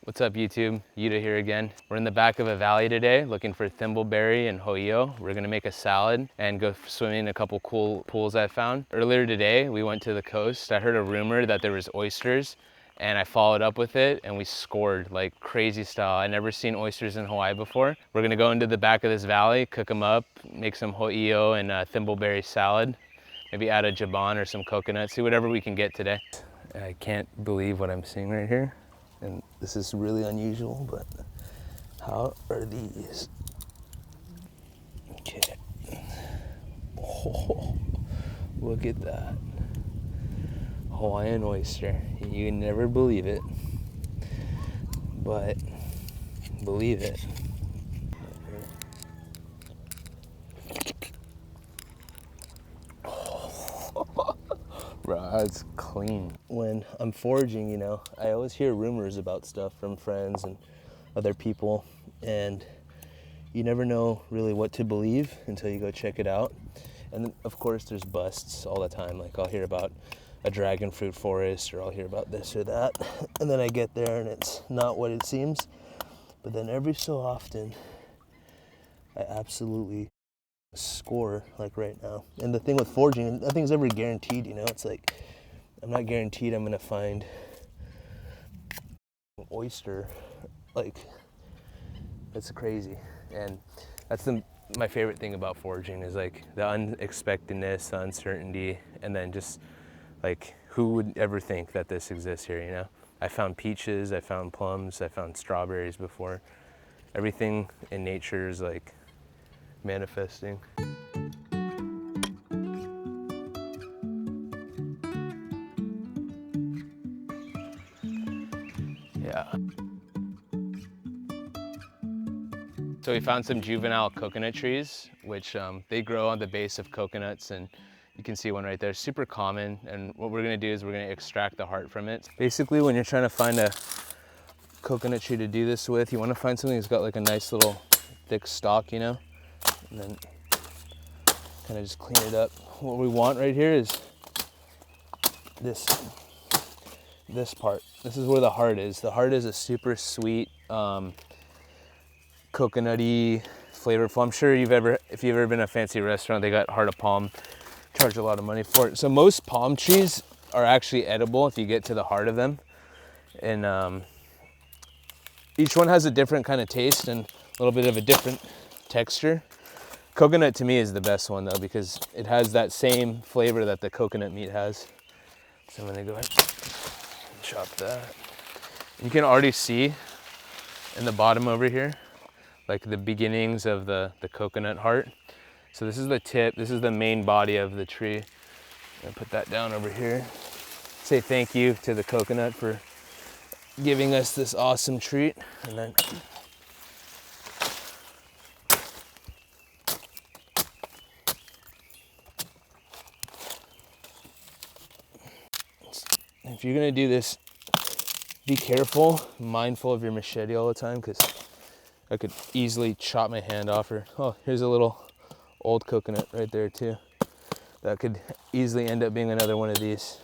What's up YouTube? Yuda here again. We're in the back of a valley today looking for thimbleberry and hoi'o. We're gonna make a salad and go swimming in a couple cool pools I found. Earlier today, we went to the coast. I heard a rumor that there was oysters and I followed up with it and we scored like crazy style. I'd never seen oysters in Hawaii before. We're gonna go into the back of this valley, cook them up, make some hoi'o and thimbleberry salad. Maybe add a jabon or some coconut, see whatever we can get today. I can't believe what I'm seeing right here. And this is really unusual, but how are these? Okay. Oh, look at that. Hawaiian oyster. You never believe it, but believe it. Bro, it's clean. When I'm foraging, you know, I always hear rumors about stuff from friends and other people, and you never know really what to believe until you go check it out. And then, of course, there's busts all the time. Like I'll hear about a dragon fruit forest, or I'll hear about this or that, and then I get there and it's not what it seems. But then every so often, I absolutely score, like right now. And the thing with foraging, nothing's ever guaranteed, you know. It's like I'm not guaranteed I'm gonna find an oyster. Like, it's crazy. And that's my favorite thing about foraging is like the unexpectedness, the uncertainty, and then just like who would ever think that this exists here, you know. I found peaches, I found plums, I found strawberries before. Everything in nature is like manifesting. Yeah. So we found some juvenile coconut trees, which they grow on the base of coconuts, and you can see one right there, super common. And what we're gonna do is we're gonna extract the heart from it. Basically, when you're trying to find a coconut tree to do this with, you wanna find something that's got like a nice little thick stalk, you know? And then kind of just clean it up. What we want right here is this part. This is where the heart is. The heart is a super sweet, coconutty, flavorful. I'm sure if you've ever been to a fancy restaurant, they got heart of palm, charge a lot of money for it. So most palm trees are actually edible if you get to the heart of them. And each one has a different kind of taste and a little bit of a different texture. Coconut to me is the best one though, because it has that same flavor that the coconut meat has. So I'm gonna go ahead and chop that. You can already see in the bottom over here, like the beginnings of the coconut heart. So this is the tip, this is the main body of the tree. I'm gonna put that down over here. Say thank you to the coconut for giving us this awesome treat. And then if you're gonna do this, be careful, mindful of your machete all the time, because I could easily chop my hand off. Or, oh, here's a little old coconut right there too. That could easily end up being another one of these.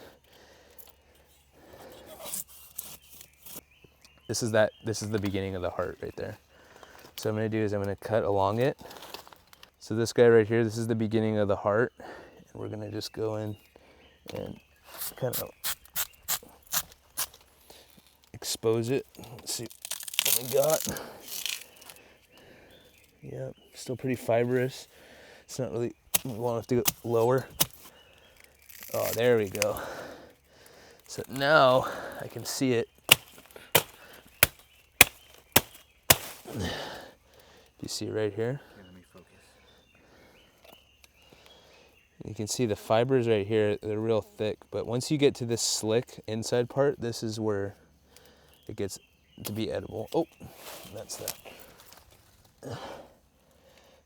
This is the beginning of the heart right there. So what I'm gonna do is I'm gonna cut along it. So this guy right here, this is the beginning of the heart. And we're gonna just go in and kind of expose it. Let's see what we got. Yeah, still pretty fibrous. It's not really, we want it to go lower. Oh, there we go. So now I can see it. You see right here? Let me focus. You can see the fibers right here, they're real thick, but once you get to this slick inside part, this is where it gets to be edible. Oh, that's that.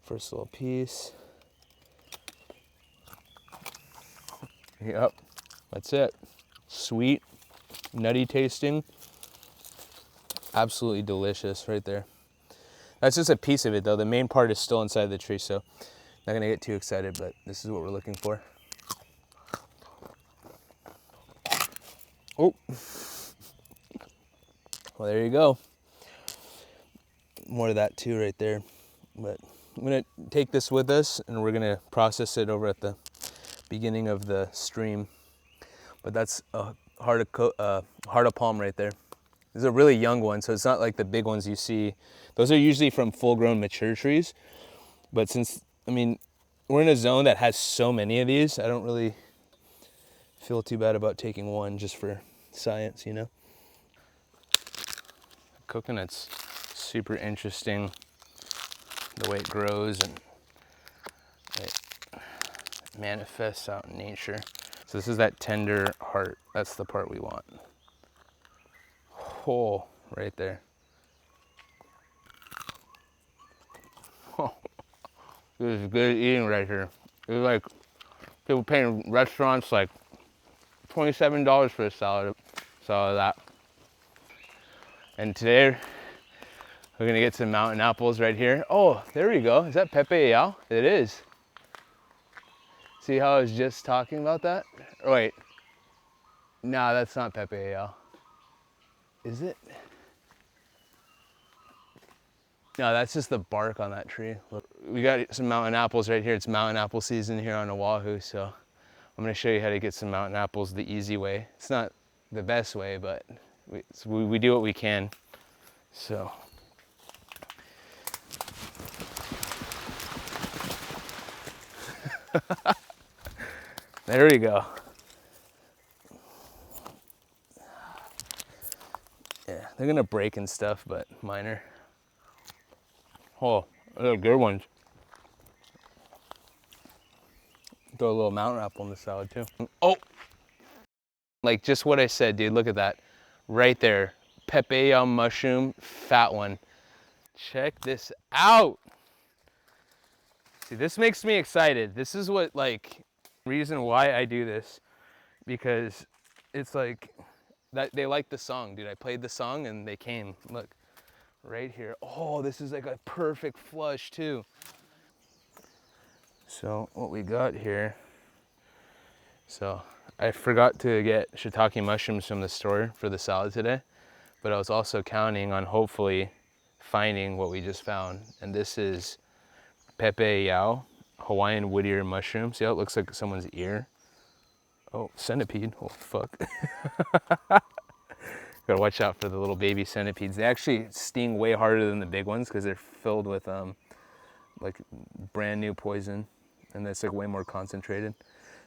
First little piece. Yep, that's it. Sweet, nutty tasting, absolutely delicious right there. That's just a piece of it though. The main part is still inside the tree, so not gonna get too excited, but this is what we're looking for. Oh, Well, there you go. More of that too right there. But I'm gonna take this with us and we're gonna process it over at the beginning of the stream. But that's a heart of palm right there. This is a really young one, so it's not like the big ones you see. Those are usually from full-grown mature trees. But since, I mean, we're in a zone that has so many of these, I don't really feel too bad about taking one just for science, you know? Coconut's super interesting, the way it grows and it manifests out in nature. So this is that tender heart. That's the part we want. Oh, right there. Oh, this is good eating right here. It's like people paying restaurants like $27 for a salad. So that. And today we're gonna get some mountain apples right here. Oh, there we go. Is that Pepe Yao? It is. See how I was just talking about that? Oh, wait. No, that's not Pepe Yao. Is it? No, that's just the bark on that tree. Look, we got some mountain apples right here. It's mountain apple season here on Oahu, so I'm gonna show you how to get some mountain apples the easy way. It's not the best way, but we do what we can. So. There we go. Yeah, they're gonna break and stuff, but minor. Oh, they're good ones. Throw a little mountain apple in the salad too. Oh, like just what I said, dude. Look at that, right there. Pepe Yao mushroom, fat one. Check this out. See, this makes me excited. This is what reason why I do this, because it's like that they like the song, dude. I played the song and they came. Look, right here. Oh, this is like a perfect flush too. So what we got here, so I forgot to get shiitake mushrooms from the store for the salad today, but I was also counting on hopefully finding what we just found. And this is Pepe Yao, Hawaiian wood ear mushroom. See how it looks like someone's ear? Oh, centipede, oh fuck. Gotta watch out for the little baby centipedes. They actually sting way harder than the big ones because they're filled with like brand new poison, and it's like way more concentrated.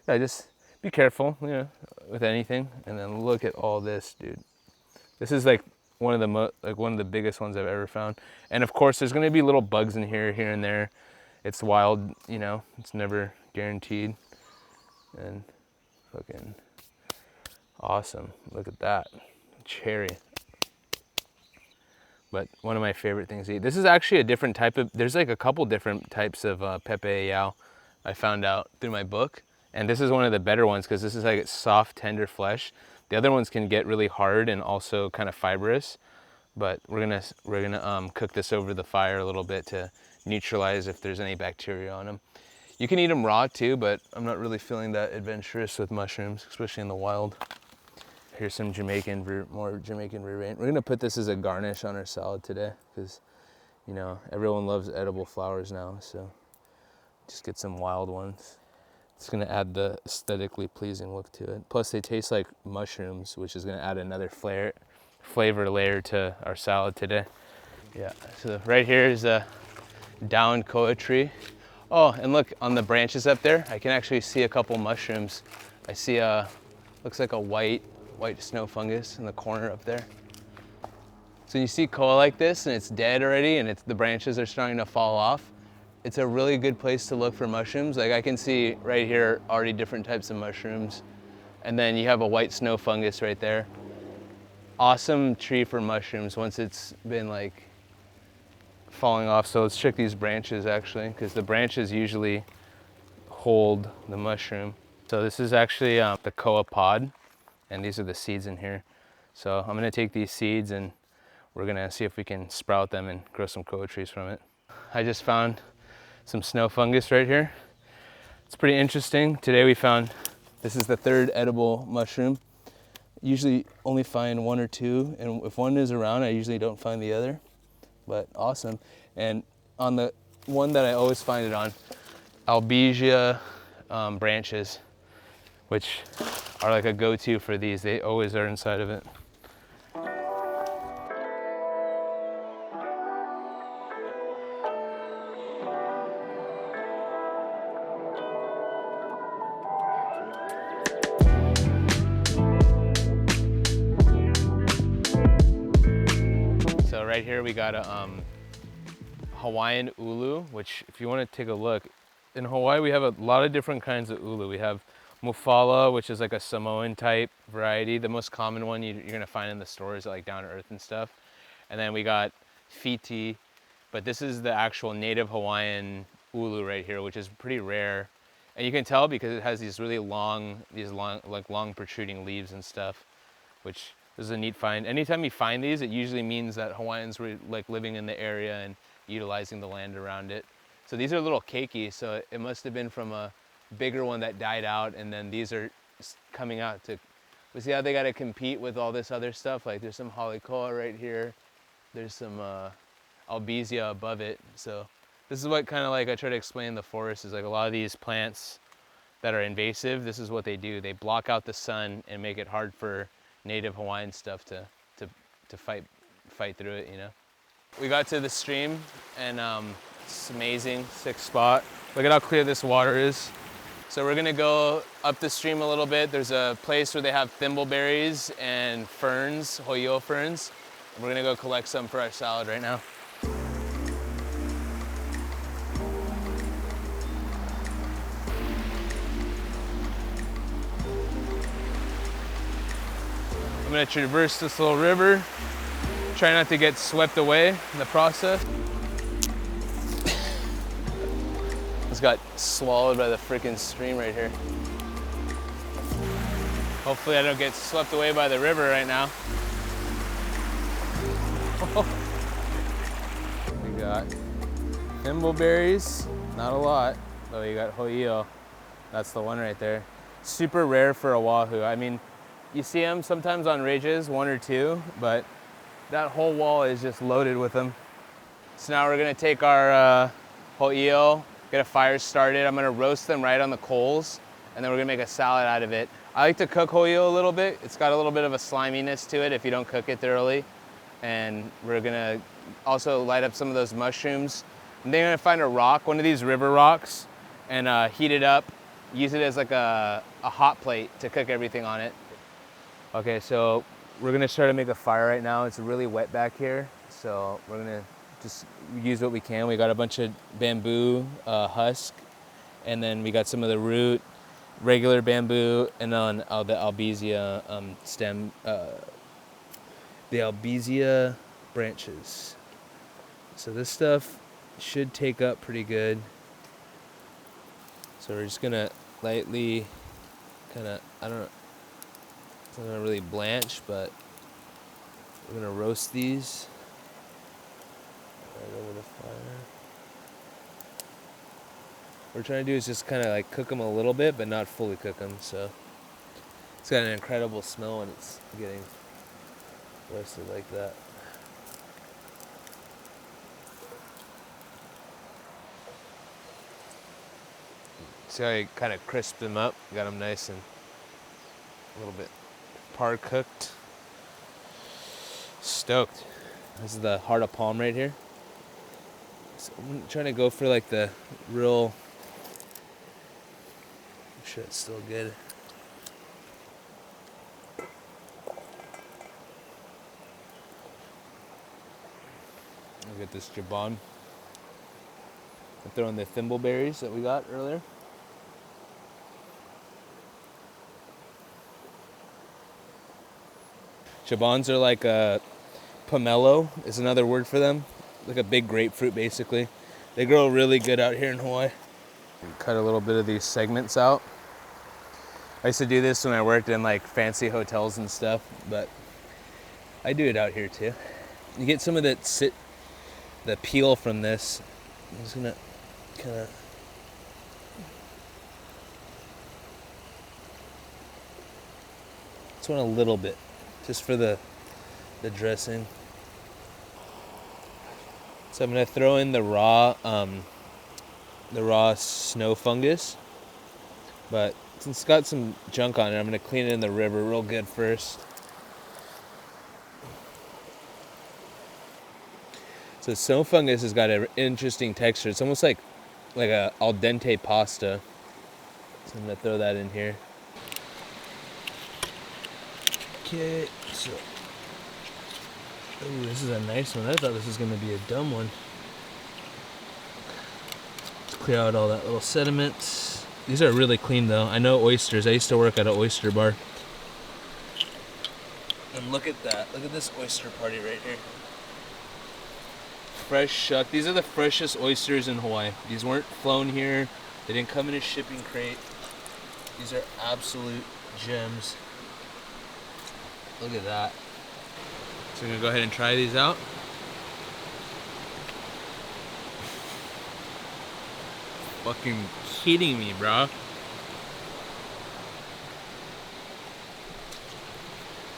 Yeah, just be careful, you know, with anything. And then look at all this, dude. This is like one of the biggest ones I've ever found. And of course, there's gonna be little bugs in here and there. It's wild, you know. It's never guaranteed. And fucking awesome. Look at that. Cherry. But one of my favorite things to eat. This is actually a different type of, there's like a couple different types of Pepe Yao I found out through my book. And this is one of the better ones because this is like soft, tender flesh. The other ones can get really hard and also kind of fibrous. But we're gonna cook this over the fire a little bit to neutralize if there's any bacteria on them. You can eat them raw too, but I'm not really feeling that adventurous with mushrooms, especially in the wild. Here's some more Jamaican vervain. We're gonna put this as a garnish on our salad today because, you know, everyone loves edible flowers now, so just get some wild ones. It's gonna add the aesthetically pleasing look to it. Plus they taste like mushrooms, which is gonna add another flavor layer to our salad today. Yeah, so right here is a downed koa tree. Oh, and look, on the branches up there, I can actually see a couple mushrooms. I see looks like a white snow fungus in the corner up there. So you see koa like this and it's dead already and the branches are starting to fall off. It's a really good place to look for mushrooms. Like I can see right here already different types of mushrooms. And then you have a white snow fungus right there. Awesome tree for mushrooms once it's been like falling off. So let's check these branches actually, because the branches usually hold the mushroom. So this is actually the koa pod, and these are the seeds in here. So I'm gonna take these seeds and we're gonna see if we can sprout them and grow some koa trees from it. I just found some snow fungus right here. It's pretty interesting. Today we found, this is the third edible mushroom. usually only find one or two, and if one is around, I usually don't find the other. But awesome. And on the one that I always find it on, Albizia branches, which are like a go-to for these. They always are inside of it. So right here we got a Hawaiian ulu, which if you want to take a look, in Hawaii we have a lot of different kinds of ulu. We have Mufala, which is like a Samoan type variety. The most common one you're gonna find in the stores, like Down to Earth and stuff. And then we got Fiti, but this is the actual native Hawaiian ulu right here, which is pretty rare. And you can tell because it has these really long, long protruding leaves and stuff, which is a neat find. Anytime you find these, it usually means that Hawaiians were like living in the area and utilizing the land around it. So these are little keiki, so it must have been from a bigger one that died out, and then these are coming out to, we see how they gotta compete with all this other stuff. Like there's some halikoa right here. There's some albizia above it. So this is what kind of like I try to explain the forest is like a lot of these plants that are invasive, this is what they do. They block out the sun and make it hard for native Hawaiian stuff to fight through it, you know. We got to the stream and it's amazing, sick spot. Look at how clear this water is. So we're gonna go up the stream a little bit. There's a place where they have thimbleberries and ferns, hoi'o ferns. And we're gonna go collect some for our salad right now. I'm gonna traverse this little river. Try not to get swept away in the process. Just got swallowed by the freaking stream right here. Hopefully I don't get swept away by the river right now. We got thimbleberries, not a lot, but we got hoi'o. That's the one right there. Super rare for Oahu. I mean, you see them sometimes on ridges, one or two, but that whole wall is just loaded with them. So now we're gonna take our hoi'o, get a fire started. I'm gonna roast them right on the coals, and then we're gonna make a salad out of it. I like to cook hoi'o a little bit. It's got a little bit of a sliminess to it if you don't cook it thoroughly. And we're gonna also light up some of those mushrooms. And then you're gonna find a rock, one of these river rocks, and heat it up. Use it as like a hot plate to cook everything on it. Okay, so we're gonna start to make a fire right now. It's really wet back here, so we're gonna just use what we can. We got a bunch of bamboo husk, and then we got some of the root, regular bamboo, and then the albizia stem, the albizia branches. So this stuff should take up pretty good. So we're just gonna lightly kinda, I don't know, it's not gonna really blanch, but we're gonna roast these right over the fire. What we're trying to do is just kind of like cook them a little bit, but not fully cook them. So it's got an incredible smell when it's getting roasted like that. See how I kind of crisped them up, got them nice and a little bit par cooked. Stoked. This is the heart of palm right here. So I'm trying to go for like the real, I'm sure it's still good. Look at this jabon. I'm throwing the thimbleberries that we got earlier. Jabons are like a pomelo is another word for them. Like a big grapefruit, basically. They grow really good out here in Hawaii. Cut a little bit of these segments out. I used to do this when I worked in like fancy hotels and stuff, but I do it out here too. You get some of the peel from this. I'm just gonna kind of Just want a little bit, just for the dressing. So I'm gonna throw in the raw snow fungus, but since it's got some junk on it, I'm gonna clean it in the river real good first. So snow fungus has got an interesting texture. It's almost like a al dente pasta. So I'm gonna throw that in here. Okay, so ooh, this is a nice one. I thought this was gonna be a dumb one. Let's clear out all that little sediment. These are really clean though. I know oysters. I used to work at an oyster bar. And look at that. Look at this oyster party right here. Fresh shuck. These are the freshest oysters in Hawaii. These weren't flown here. They didn't come in a shipping crate. These are absolute gems. Look at that. So I'm gonna go ahead and try these out. Fucking kidding me, bro.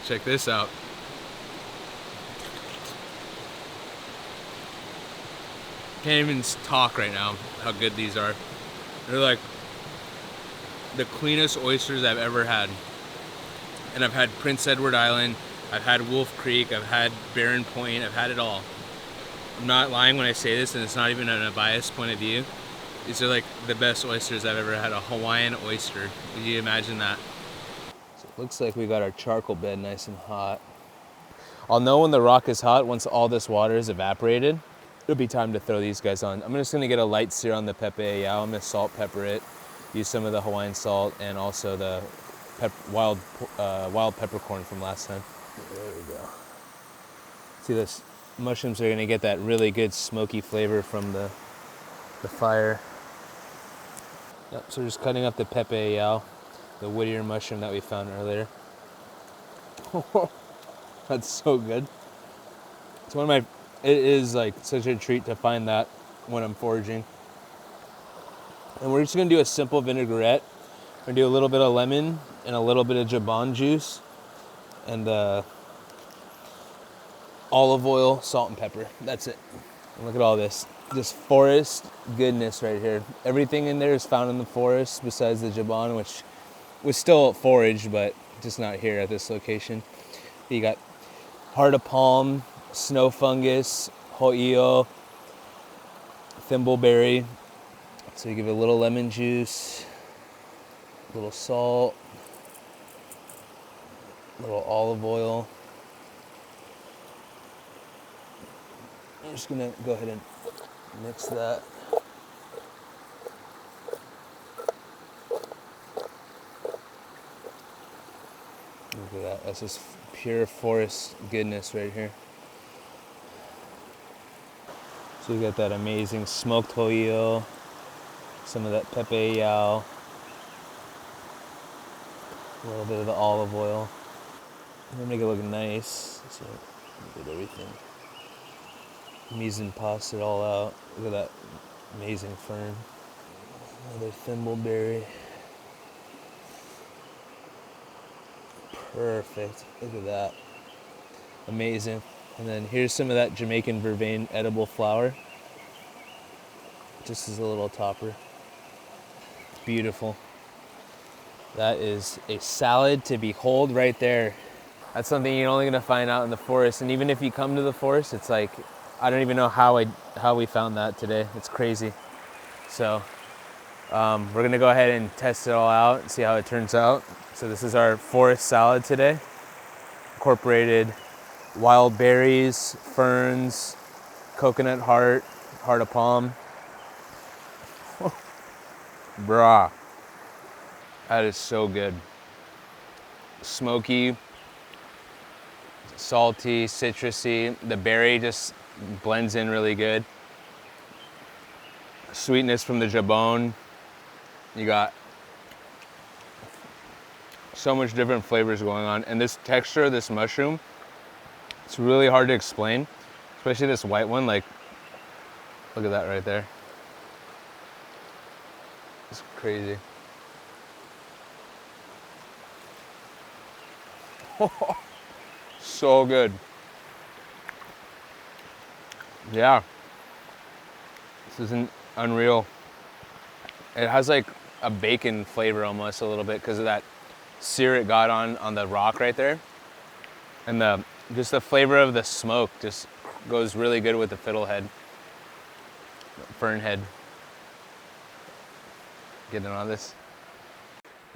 Check this out. Can't even talk right now how good these are. They're like the cleanest oysters I've ever had. And I've had Prince Edward Island, I've had Wolf Creek, I've had Barron Point, I've had it all. I'm not lying when I say this, and it's not even in a biased point of view. These are like the best oysters I've ever had, a Hawaiian oyster. Could you imagine that? So it looks like we got our charcoal bed nice and hot. I'll know when the rock is hot once all this water is evaporated. It'll be time to throw these guys on. I'm just gonna get a light sear on the pepe yao. I'm gonna salt pepper it, use some of the Hawaiian salt and also the wild peppercorn from last time. There we go. See, this mushrooms are gonna get that really good smoky flavor from the fire. Yep, so we're just cutting up the pepe yao, the Whittier mushroom that we found earlier. That's so good. It's one of my, it is like such a treat to find that when I'm foraging. And we're just gonna do a simple vinaigrette. We're gonna do a little bit of lemon and a little bit of jabon juice and olive oil, salt and pepper. That's it. And look at all this forest goodness right here. Everything in there is found in the forest besides the jabon, which was still foraged, but just not here at this location. You got heart of palm, snow fungus, ho'io, thimbleberry. So you give it a little lemon juice, a little salt, a little olive oil. I'm just gonna go ahead and mix that. Look at that. That's just pure forest goodness right here. So you got that amazing smoked ho'io, some of that pepe yao, a little bit of the olive oil. I'm gonna make it look nice. So get everything. Mise en place it all out. Look at that amazing fern. Another thimbleberry. Perfect. Look at that. Amazing. And then here's some of that Jamaican vervain edible flower. Just as a little topper. Beautiful. That is a salad to behold right there. That's something you're only gonna find out in the forest. And even if you come to the forest, it's like, I don't even know how we found that today. It's crazy. So we're gonna go ahead and test it all out and see how it turns out. So this is our forest salad today. Incorporated wild berries, ferns, coconut heart of palm. Brah, that is so good. Smoky, salty, citrusy. The berry just blends in really good. Sweetness from the jabon. You got so much different flavors going on. And this texture of this mushroom, it's really hard to explain. Especially this white one, like, look at that right there. It's crazy. So good. Yeah, this isn't unreal. It has like a bacon flavor almost a little bit because of that sear it got on the rock right there. And just the flavor of the smoke just goes really good with the fiddlehead, fern head. Getting on this.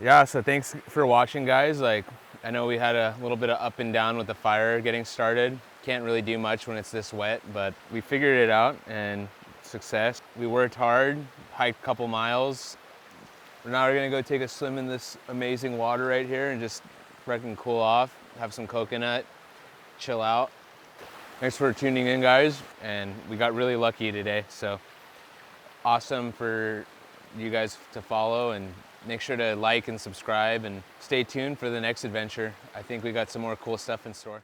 Yeah, so thanks for watching, guys. Like, I know we had a little bit of up and down with the fire getting started. Can't really do much when it's this wet, but we figured it out and success. We worked hard, hiked a couple miles. Now we're gonna go take a swim in this amazing water right here and just freaking cool off, have some coconut, chill out. Thanks for tuning in, guys. And we got really lucky today. So awesome for you guys to follow, and make sure to like and subscribe and stay tuned for the next adventure. I think we got some more cool stuff in store.